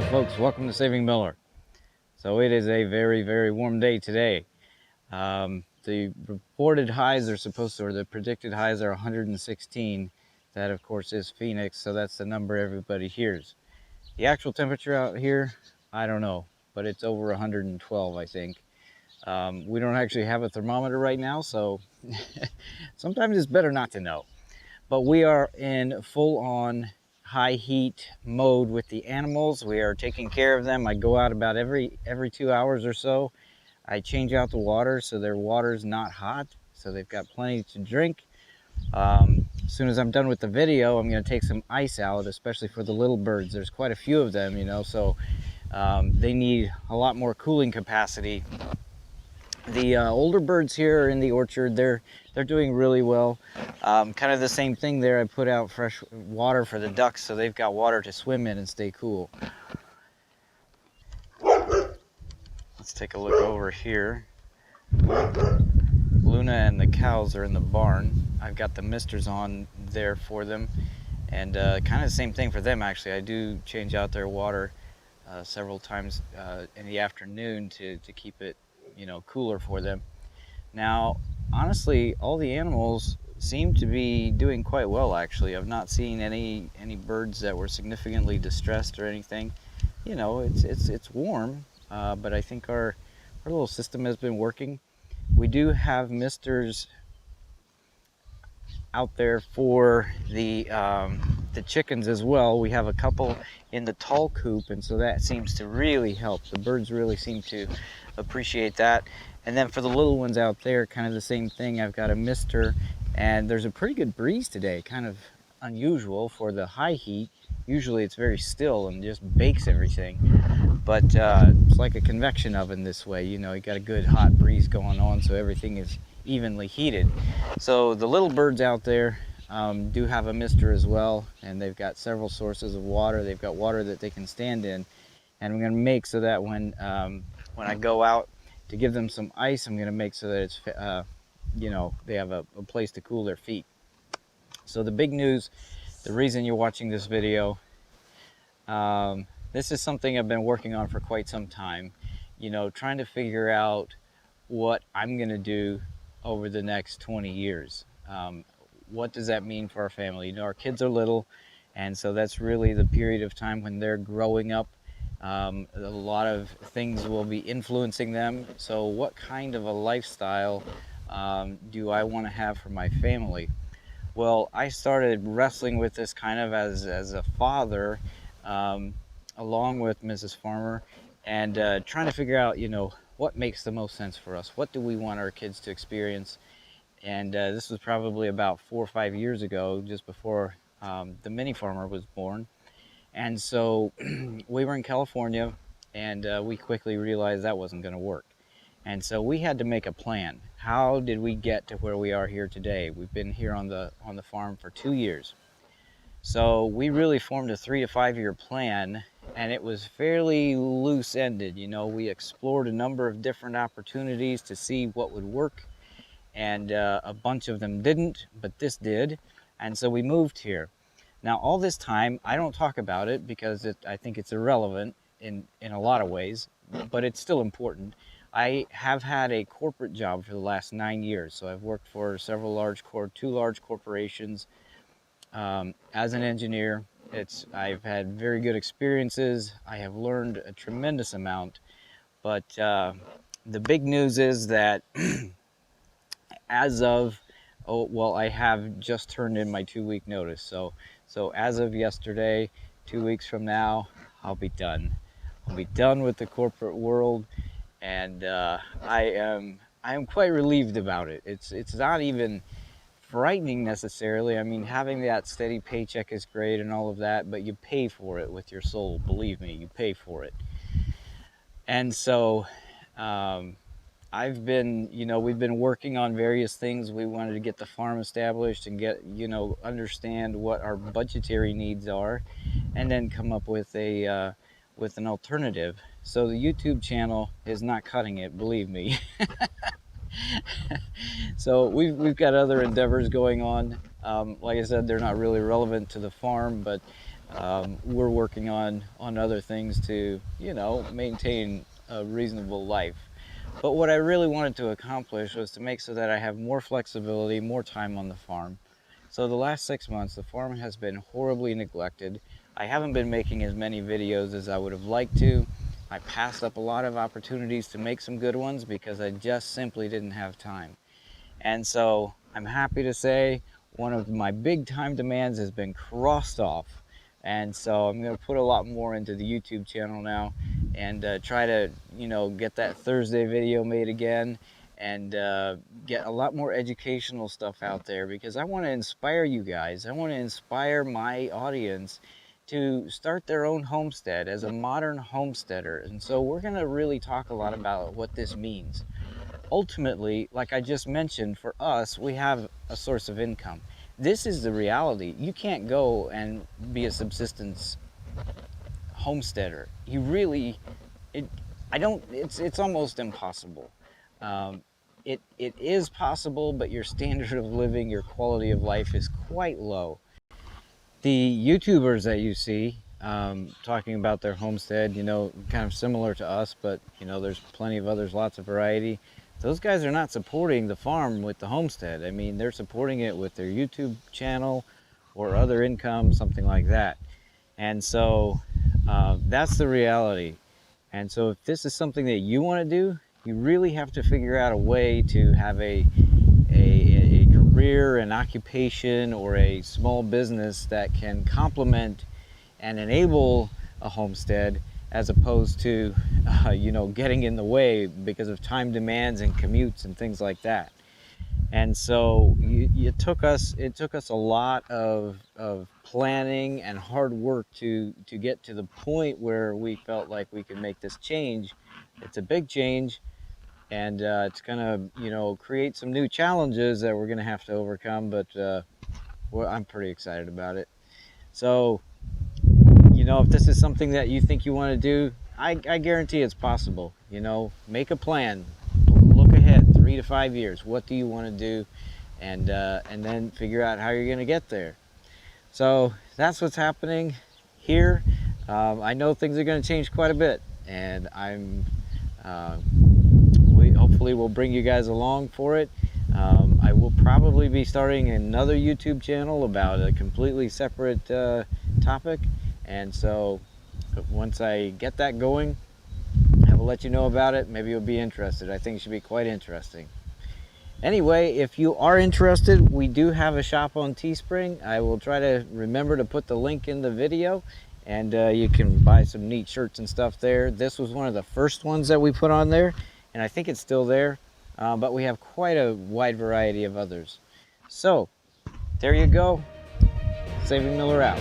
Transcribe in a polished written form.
folks, welcome to Saving Miller. So it is a very, very warm day today. The reported highs are supposed to, or the predicted highs are 116. That of course is Phoenix, so that's the number everybody hears. The actual temperature out here, I don't know, but it's over 112, I think. We don't actually have a thermometer right now, so sometimes it's better not to know. But we are in full-on high heat mode with the animals. We are taking care of them. I go out about every 2 hours or so. I change out the water so their water's not hot, so they've got plenty to drink. As soon as I'm done with the video, I'm going to take some ice out, especially for the little birds. There's quite a few of them, you know, so they need a lot more cooling capacity. The older birds here are in the orchard. They're doing really well. Kind of the same thing there. I put out fresh water for the ducks, so they've got water to swim in and stay cool. Let's take a look over here. Luna and the cows are in the barn. I've got the misters on there for them, and kind of the same thing for them actually. I do change out their water several times in the afternoon to keep it, you know, cooler for them. Now, honestly, all the animals seem to be doing quite well actually. I've not seen any birds that were significantly distressed or anything. You know, it's warm, but I think our little system has been working. We do have misters out there for the chickens as well. We have a couple in the tall coop, and so that seems to really help. The birds really seem to appreciate that. And then for the little ones out there, kind of the same thing. I've got a mister, and there's a pretty good breeze today, kind of unusual for the high heat. Usually it's very still and just bakes everything, but it's like a convection oven this way. You know, you got a good hot breeze going on, so everything is evenly heated. So the little birds out there do have a mister as well, and they've got several sources of water. They've got water that they can stand in, and I'm going to make so that when I go out to give them some ice, I'm going to make so that it's you know, they have a place to cool their feet. So the big news, the reason you're watching this video, this is something I've been working on for quite some time, you know, trying to figure out what I'm going to do over the next 20 years. What does that mean for our family? You know, our kids are little, and so that's really the period of time when they're growing up. A lot of things will be influencing them. So what kind of a lifestyle do I want to have for my family? Well, I started wrestling with this kind of as a father, along with Mrs. Farmer, and trying to figure out, you know, what makes the most sense for us. What do we want our kids to experience? And this was probably about 4 or 5 years ago, just before the mini farmer was born. And so we were in California, and we quickly realized that wasn't going to work. And so we had to make a plan. How did we get to where we are here today? We've been here on the farm for 2 years. So we really formed a 3 to 5 year plan, and it was fairly loose-ended. You know, we explored a number of different opportunities to see what would work, and a bunch of them didn't, but this did. And so we moved here. Now, all this time, I don't talk about it because I think it's irrelevant in a lot of ways, but it's still important. I have had a corporate job for the last 9 years. So I've worked for two large corporations as an engineer. I've had very good experiences. I have learned a tremendous amount, but the big news is that as of, I have just turned in my 2-week notice. So as of yesterday, 2 weeks from now, I'll be done. I'll be done with the corporate world, and I am quite relieved about it. It's not even frightening necessarily. I mean, having that steady paycheck is great and all of that, but you pay for it with your soul. Believe me, you pay for it. And so we've been working on various things. We wanted to get the farm established and get, you know, understand what our budgetary needs are, and then come up with an alternative. So the YouTube channel is not cutting it, believe me. So we've got other endeavors going on. Like I said, they're not really relevant to the farm, but we're working on other things to, maintain a reasonable life. But what I really wanted to accomplish was to make so that I have more flexibility, more time on the farm. So the last 6 months, the farm has been horribly neglected. I haven't been making as many videos as I would have liked to. I passed up a lot of opportunities to make some good ones because I just simply didn't have time. And so I'm happy to say one of my big time demands has been crossed off. And so I'm going to put a lot more into the YouTube channel now and try to, get that Thursday video made again and get a lot more educational stuff out there, because I want to inspire you guys. I want to inspire my audience to start their own homestead as a modern homesteader. And so we're going to really talk a lot about what this means. Ultimately, like I just mentioned, for us, we have a source of income. This is the reality. You can't go and be a subsistence homesteader. You really, it's almost impossible. It is possible, but your standard of living, your quality of life is quite low. The YouTubers that you see talking about their homestead, kind of similar to us, but there's plenty of others, lots of variety. Those guys are not supporting the farm with the homestead. I mean, they're supporting it with their YouTube channel or other income, something like that. And so that's the reality. And so if this is something that you want to do, you really have to figure out a way to have a career, an occupation, or a small business that can complement and enable a homestead, as opposed to getting in the way because of time demands and commutes and things like that. And so it took us a lot of planning and hard work to get to the point where we felt like we could make this change. It's a big change, and it's gonna create some new challenges that we're gonna have to overcome, but I'm pretty excited about it. So if this is something that you think you want to do, I guarantee it's possible. Make a plan, look ahead 3 to 5 years. What do you want to do? And then figure out how you're going to get there. So that's what's happening here. I know things are going to change quite a bit, and we hopefully will bring you guys along for it. I will probably be starting another YouTube channel about a completely separate topic. And so once I get that going, I will let you know about it. Maybe you'll be interested. I think it should be quite interesting. Anyway, if you are interested, we do have a shop on Teespring. I will try to remember to put the link in the video, and you can buy some neat shirts and stuff there. This was one of the first ones that we put on there, and I think it's still there, but we have quite a wide variety of others. So there you go. Saving Miller out.